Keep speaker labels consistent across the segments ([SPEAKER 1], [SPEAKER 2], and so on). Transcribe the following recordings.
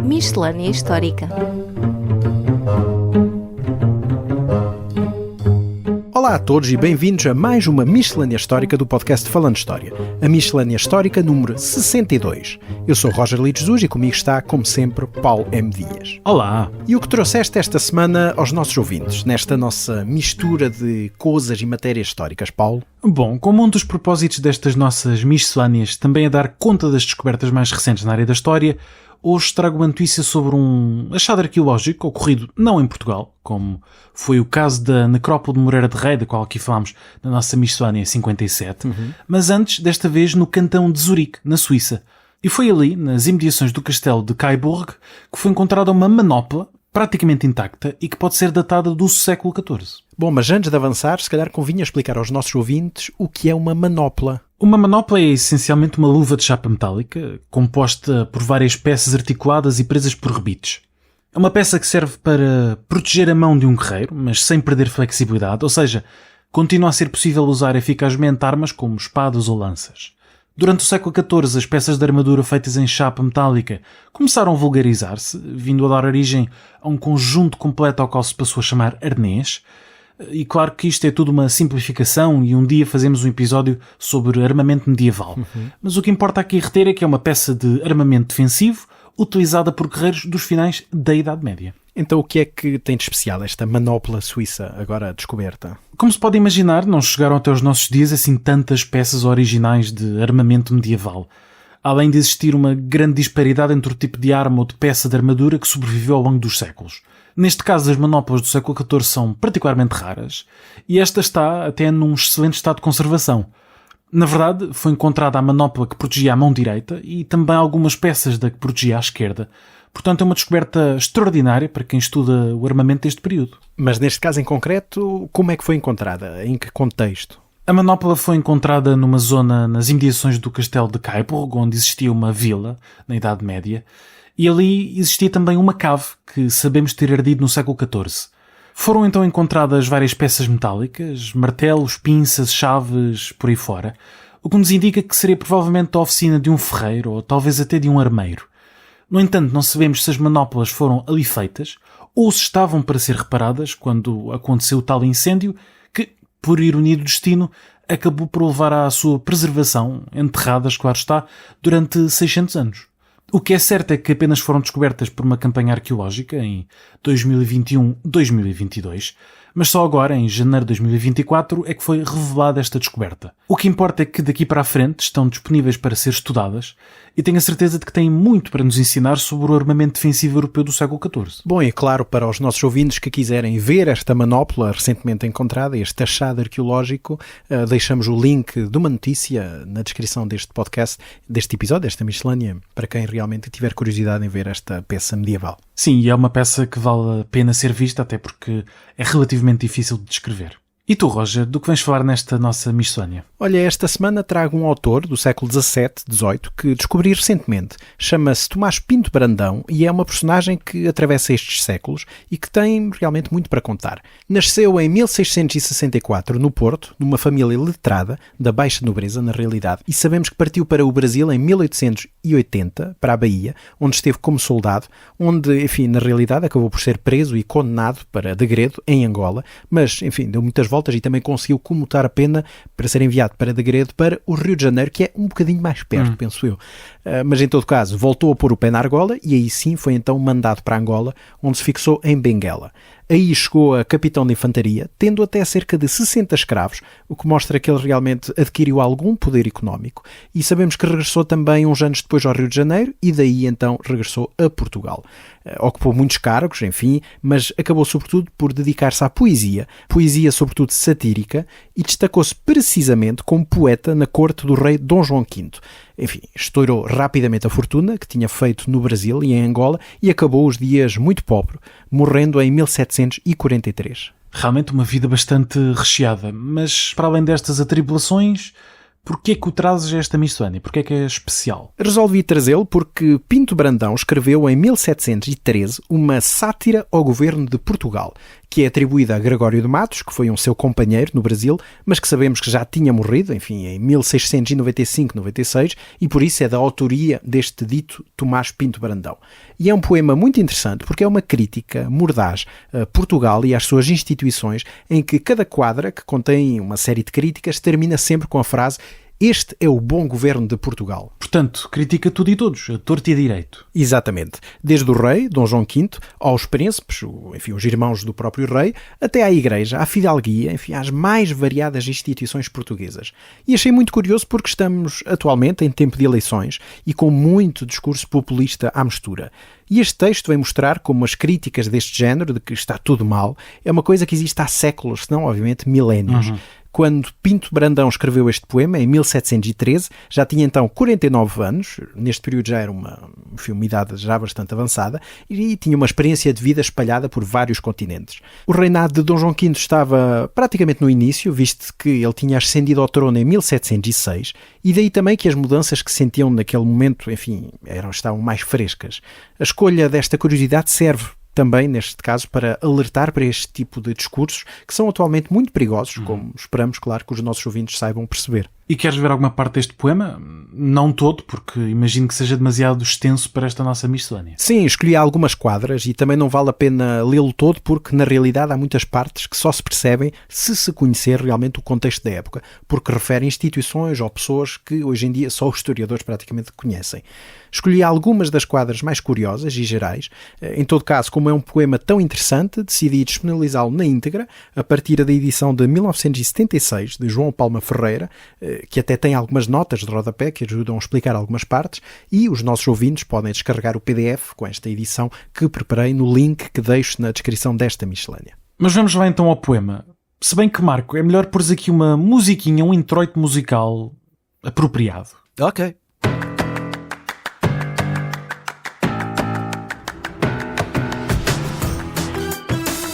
[SPEAKER 1] Miscelânea Histórica.
[SPEAKER 2] Olá a todos e bem-vindos a mais uma Miscelânea Histórica do podcast Falando História, a Miscelânea Histórica número 62. Eu sou Roger Lee Jesus e comigo está, como sempre, Paulo M. Dias.
[SPEAKER 3] Olá!
[SPEAKER 2] E o que trouxeste esta semana aos nossos ouvintes, nesta nossa mistura de coisas e matérias históricas, Paulo?
[SPEAKER 3] Bom, como um dos propósitos destas nossas miscelâneas também é dar conta das descobertas mais recentes na área da história, hoje trago uma notícia sobre um achado arqueológico ocorrido não em Portugal, como foi o caso da necrópole de Moreira de Rei, da qual aqui falámos na nossa miscelânea 57, mas antes, desta vez, no cantão de Zurique, na Suíça. E foi ali, nas imediações do castelo de Kyburg, que foi encontrada uma manopla praticamente intacta e que pode ser datada do século XIV.
[SPEAKER 2] Bom, mas antes de avançar, se calhar convinha explicar aos nossos ouvintes o que é uma manopla.
[SPEAKER 3] Uma manopla é essencialmente uma luva de chapa metálica, composta por várias peças articuladas e presas por rebites. É uma peça que serve para proteger a mão de um guerreiro, mas sem perder flexibilidade, ou seja, continua a ser possível usar eficazmente armas como espadas ou lanças. Durante o século XIV, as peças de armadura feitas em chapa metálica começaram a vulgarizar-se, vindo a dar origem a um conjunto completo ao qual se passou a chamar arnês. E claro que isto é tudo uma simplificação e um dia fazemos um episódio sobre armamento medieval. Mas o que importa aqui reter é que é uma peça de armamento defensivo utilizada por guerreiros dos finais da Idade Média.
[SPEAKER 2] Então o que é que tem de especial esta manopla suíça agora descoberta?
[SPEAKER 3] Como se pode imaginar, não chegaram até os nossos dias assim tantas peças originais de armamento medieval. Além de existir uma grande disparidade entre o tipo de arma ou de peça de armadura que sobreviveu ao longo dos séculos. Neste caso, as manoplas do século XIV são particularmente raras e esta está até num excelente estado de conservação. Na verdade, foi encontrada a manopla que protegia a mão direita e também algumas peças da que protegia a esquerda. Portanto, é uma descoberta extraordinária para quem estuda o armamento deste período.
[SPEAKER 2] Mas neste caso em concreto, como é que foi encontrada? Em que contexto?
[SPEAKER 3] A manopla foi encontrada numa zona nas imediações do castelo de Kyburg, onde existia uma vila, na Idade Média, e ali existia também uma cave que sabemos ter ardido no século XIV. Foram então encontradas várias peças metálicas, martelos, pinças, chaves, por aí fora, o que nos indica que seria provavelmente a oficina de um ferreiro ou talvez até de um armeiro. No entanto, não sabemos se as manoplas foram ali feitas ou se estavam para ser reparadas quando aconteceu tal incêndio que, por ironia do destino, acabou por levar à sua preservação, enterradas, claro está, durante 600 anos. O que é certo é que apenas foram descobertas por uma campanha arqueológica em 2021-2022, mas só agora, em janeiro de 2024, é que foi revelada esta descoberta. O que importa é que daqui para a frente estão disponíveis para ser estudadas e tenho a certeza de que têm muito para nos ensinar sobre o armamento defensivo europeu do século XIV.
[SPEAKER 2] Bom, e claro, para os nossos ouvintes que quiserem ver esta manopla recentemente encontrada, este achado arqueológico, deixamos o link de uma notícia na descrição deste podcast, deste episódio, desta miscelânea, para quem realmente tiver curiosidade em ver esta peça medieval.
[SPEAKER 3] Sim, e é uma peça que vale a pena ser vista, até porque é relativamente difícil de descrever. E tu, Roger, do que vens falar nesta nossa miscelânea?
[SPEAKER 2] Olha, esta semana trago um autor do século XVII, XVIII, que descobri recentemente. Chama-se Tomás Pinto Brandão e é uma personagem que atravessa estes séculos e que tem realmente muito para contar. Nasceu em 1664 no Porto, numa família letrada, da baixa nobreza na realidade, e sabemos que partiu para o Brasil em 1880, para a Bahia, onde esteve como soldado, onde, enfim, na realidade acabou por ser preso e condenado para degredo em Angola, mas, enfim, deu muitas voltas e também conseguiu comutar a pena para ser enviado para degredo para o Rio de Janeiro, que é um bocadinho mais perto, penso eu. Mas em todo caso, voltou a pôr o pé na argola e aí sim foi então mandado para Angola, onde se fixou em Benguela. Aí chegou a capitão de infantaria, tendo até cerca de 60 escravos, o que mostra que ele realmente adquiriu algum poder económico, e sabemos que regressou também uns anos depois ao Rio de Janeiro e daí então regressou a Portugal. Ocupou muitos cargos, enfim, mas acabou sobretudo por dedicar-se à poesia sobretudo satírica, e destacou-se precisamente como poeta na corte do rei Dom João V. Enfim, estourou rapidamente a fortuna que tinha feito no Brasil e em Angola e acabou os dias muito pobre, morrendo em 1743.
[SPEAKER 3] Realmente uma vida bastante recheada, mas para além destas atribulações, porquê que o trazes a esta miscelânea? Porquê que é especial?
[SPEAKER 2] Resolvi trazê-lo porque Pinto Brandão escreveu em 1713 uma sátira ao governo de Portugal, que é atribuída a Gregório de Matos, que foi um seu companheiro no Brasil, mas que sabemos que já tinha morrido, enfim, em 1695-96, e por isso é da autoria deste dito Tomás Pinto Brandão. E é um poema muito interessante porque é uma crítica mordaz a Portugal e às suas instituições, em que cada quadra, que contém uma série de críticas, termina sempre com a frase: "Este é o bom governo de Portugal".
[SPEAKER 3] Portanto, critica tudo e todos, a torto e a direito.
[SPEAKER 2] Exatamente. Desde o rei, Dom João V, aos príncipes, enfim, os irmãos do próprio rei, até à igreja, à fidalguia, enfim, às mais variadas instituições portuguesas. E achei muito curioso porque estamos atualmente em tempo de eleições e com muito discurso populista à mistura. E este texto vem mostrar como as críticas deste género, de que está tudo mal, é uma coisa que existe há séculos, se não, obviamente, milénios. Quando Pinto Brandão escreveu este poema, em 1713, já tinha então 49 anos, neste período já era uma idade já bastante avançada, e tinha uma experiência de vida espalhada por vários continentes. O reinado de Dom João V estava praticamente no início, visto que ele tinha ascendido ao trono em 1706, e daí também que as mudanças que sentiam naquele momento, enfim, estavam mais frescas. A escolha desta curiosidade serve também, neste caso, para alertar para este tipo de discursos que são atualmente muito perigosos, como esperamos, claro, que os nossos ouvintes saibam perceber.
[SPEAKER 3] E queres ver alguma parte deste poema? Não todo, porque imagino que seja demasiado extenso para esta nossa miscelânea.
[SPEAKER 2] Sim, escolhi algumas quadras e também não vale a pena lê-lo todo porque, na realidade, há muitas partes que só se percebem se conhecer realmente o contexto da época, porque refere a instituições ou pessoas que, hoje em dia, só os historiadores praticamente conhecem. Escolhi algumas das quadras mais curiosas e gerais. Em todo caso, como é um poema tão interessante, decidi disponibilizá-lo na íntegra, a partir da edição de 1976, de João Palma Ferreira, que até tem algumas notas de rodapé que ajudam a explicar algumas partes, e os nossos ouvintes podem descarregar o PDF com esta edição que preparei no link que deixo na descrição desta miscelânea.
[SPEAKER 3] Mas vamos lá então ao poema. Se bem que, Marco, é melhor pôres aqui uma musiquinha, um introito musical apropriado.
[SPEAKER 4] Ok.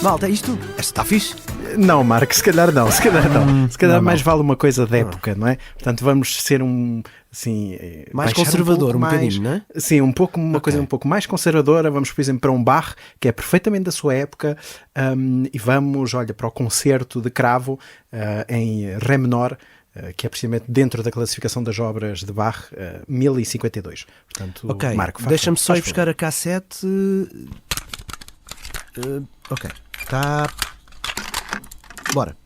[SPEAKER 4] Malta, isto está fixe?
[SPEAKER 2] Não, Marco, se calhar não. Se calhar mais vale uma coisa da época, não é? Portanto, vamos ser assim,
[SPEAKER 4] mais conservador, um bocadinho, não é?
[SPEAKER 2] Sim, uma coisa um pouco mais conservadora. Vamos, por exemplo, para um Bach, que é perfeitamente da sua época, e vamos, para o concerto de cravo em Ré menor, que é precisamente dentro da classificação das obras de Bach, 1052. Portanto, Marco,
[SPEAKER 4] deixa-me só ir buscar a cassete. Ok, está... Bora.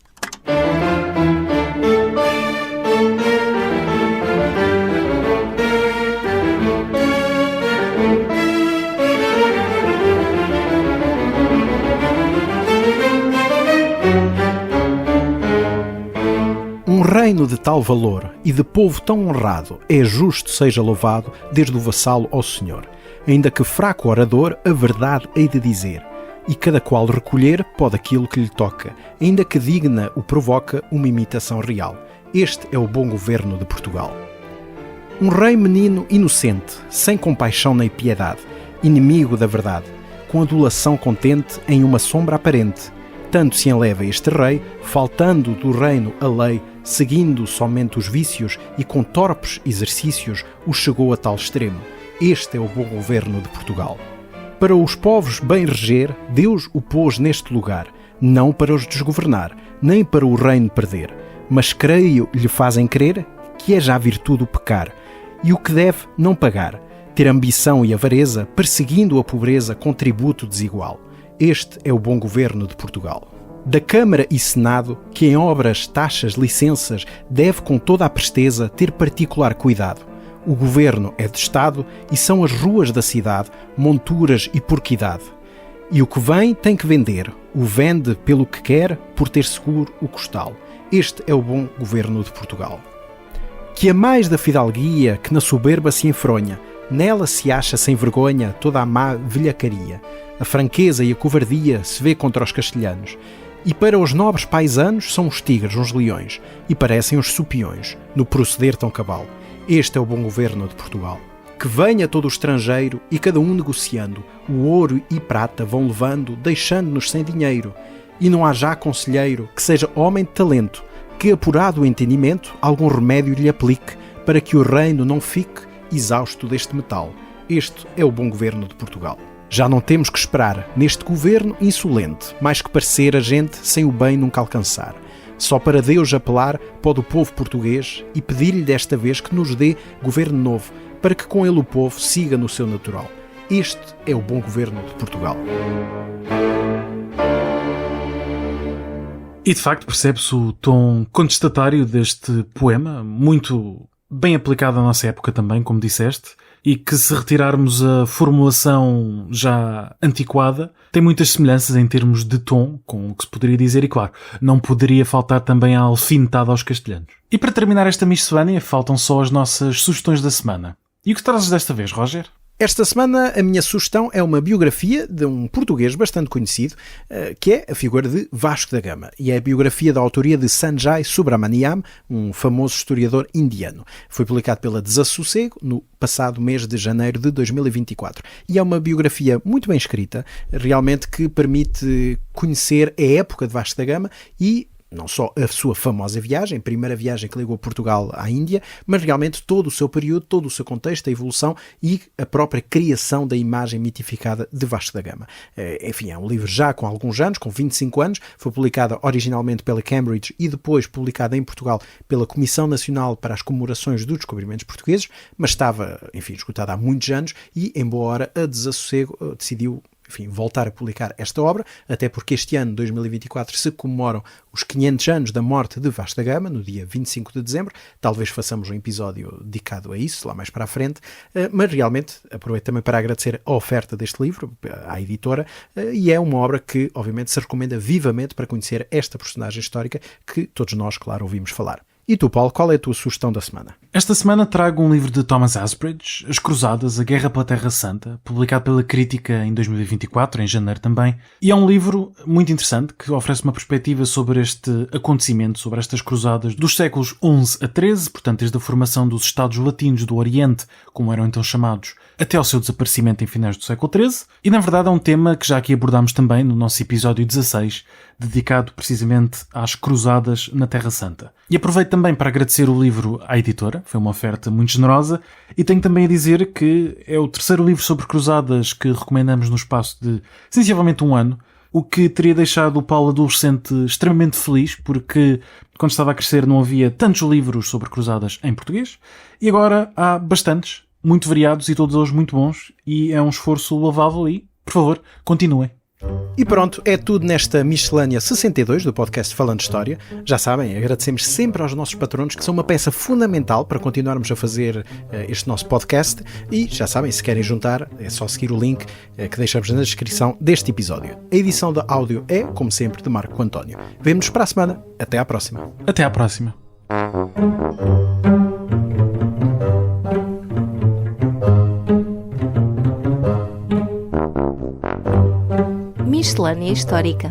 [SPEAKER 2] Um reino de tal valor e de povo tão honrado é justo seja louvado desde o vassalo ao senhor. Ainda que fraco orador, a verdade hei de dizer, e cada qual recolher pode aquilo que lhe toca, ainda que digna o provoca uma imitação real. Este é o bom governo de Portugal. Um rei menino inocente, sem compaixão nem piedade, inimigo da verdade, com adulação contente em uma sombra aparente. Tanto se enleva este rei, faltando do reino a lei, seguindo somente os vícios e com torpes exercícios, o chegou a tal extremo. Este é o bom governo de Portugal. Para os povos bem reger, Deus o pôs neste lugar, não para os desgovernar, nem para o reino perder, mas creio lhe fazem crer que é já virtude o pecar, e o que deve não pagar, ter ambição e avareza, perseguindo a pobreza com tributo desigual. Este é o bom governo de Portugal. Da Câmara e Senado, que em obras, taxas, licenças, deve com toda a presteza ter particular cuidado. O governo é de Estado e são as ruas da cidade, monturas e porquidade. E o que vem tem que vender, o vende pelo que quer, por ter seguro o costal. Este é o bom governo de Portugal. Que a mais da fidalguia que na soberba se enfronha, nela se acha sem vergonha toda a má velhacaria. A franqueza e a covardia se vê contra os castelhanos. E para os nobres paisanos são os tigres, os leões, e parecem os supiões, no proceder tão cabal. Este é o bom governo de Portugal. Que venha todo o estrangeiro e cada um negociando, o ouro e prata vão levando, deixando-nos sem dinheiro. E não há já conselheiro que seja homem de talento, que apurado o entendimento, algum remédio lhe aplique, para que o reino não fique exausto deste metal. Este é o bom governo de Portugal. Já não temos que esperar neste governo insolente, mais que parecer a gente sem o bem nunca alcançar. Só para Deus apelar pode o povo português e pedir-lhe desta vez que nos dê governo novo, para que com ele o povo siga no seu natural. Este é o bom governo de Portugal.
[SPEAKER 3] E de facto percebe-se o tom contestatário deste poema, muito bem aplicado à nossa época também, como disseste, e que, se retirarmos a formulação já antiquada, tem muitas semelhanças em termos de tom com o que se poderia dizer e, claro, não poderia faltar também a alfinetada aos castelhanos. E para terminar esta miscelânea, faltam só as nossas sugestões da semana. E o que trazes desta vez, Roger?
[SPEAKER 2] Esta semana a minha sugestão é uma biografia de um português bastante conhecido, que é a figura de Vasco da Gama, e é a biografia da autoria de Sanjay Subrahmanyam, um famoso historiador indiano. Foi publicado pela Desassossego no passado mês de janeiro de 2024. E é uma biografia muito bem escrita, realmente, que permite conhecer a época de Vasco da Gama e não só a sua famosa viagem, a primeira viagem que ligou Portugal à Índia, mas realmente todo o seu período, todo o seu contexto, a evolução e a própria criação da imagem mitificada de Vasco da Gama. Enfim, é um livro já com alguns anos, com 25 anos, foi publicado originalmente pela Cambridge e depois publicado em Portugal pela Comissão Nacional para as Comemorações dos Descobrimentos Portugueses, mas estava, enfim, esgotado há muitos anos e, embora hora, a Desassossego decidiu voltar a publicar esta obra, até porque este ano, 2024, se comemoram os 500 anos da morte de Vasco da Gama, no dia 25 de dezembro. Talvez façamos um episódio dedicado a isso, lá mais para a frente, mas realmente aproveito também para agradecer a oferta deste livro à editora, e é uma obra que, obviamente, se recomenda vivamente para conhecer esta personagem histórica que todos nós, claro, ouvimos falar. E tu, Paulo, qual é a tua sugestão da semana?
[SPEAKER 3] Esta semana trago um livro de Thomas Asbridge, As Cruzadas, a Guerra pela Terra Santa, publicado pela Crítica em 2024, em janeiro também. E é um livro muito interessante que oferece uma perspectiva sobre este acontecimento, sobre estas cruzadas dos séculos XI a XIII, portanto desde a formação dos Estados Latinos do Oriente, como eram então chamados, até ao seu desaparecimento em finais do século XIII. E na verdade é um tema que já aqui abordámos também no nosso episódio 16, dedicado precisamente às cruzadas na Terra Santa. E aproveito também para agradecer o livro à editora, foi uma oferta muito generosa, e tenho também a dizer que é o terceiro livro sobre cruzadas que recomendamos no espaço de sensivelmente um ano, o que teria deixado o Paulo adolescente extremamente feliz, porque quando estava a crescer não havia tantos livros sobre cruzadas em português, e agora há bastantes, muito variados e todos eles muito bons, e é um esforço louvável e, por favor, continuem.
[SPEAKER 2] E pronto, é tudo nesta miscelânea 62 do podcast Falando História. Já sabem, agradecemos sempre aos nossos patronos, que são uma peça fundamental para continuarmos a fazer este nosso podcast. E já sabem, se querem juntar, é só seguir o link que deixamos na descrição deste episódio. A edição da áudio é, como sempre, de Marco António. Vemo-nos para a semana. Até à próxima.
[SPEAKER 3] Até à próxima.
[SPEAKER 1] Miscelânea Histórica.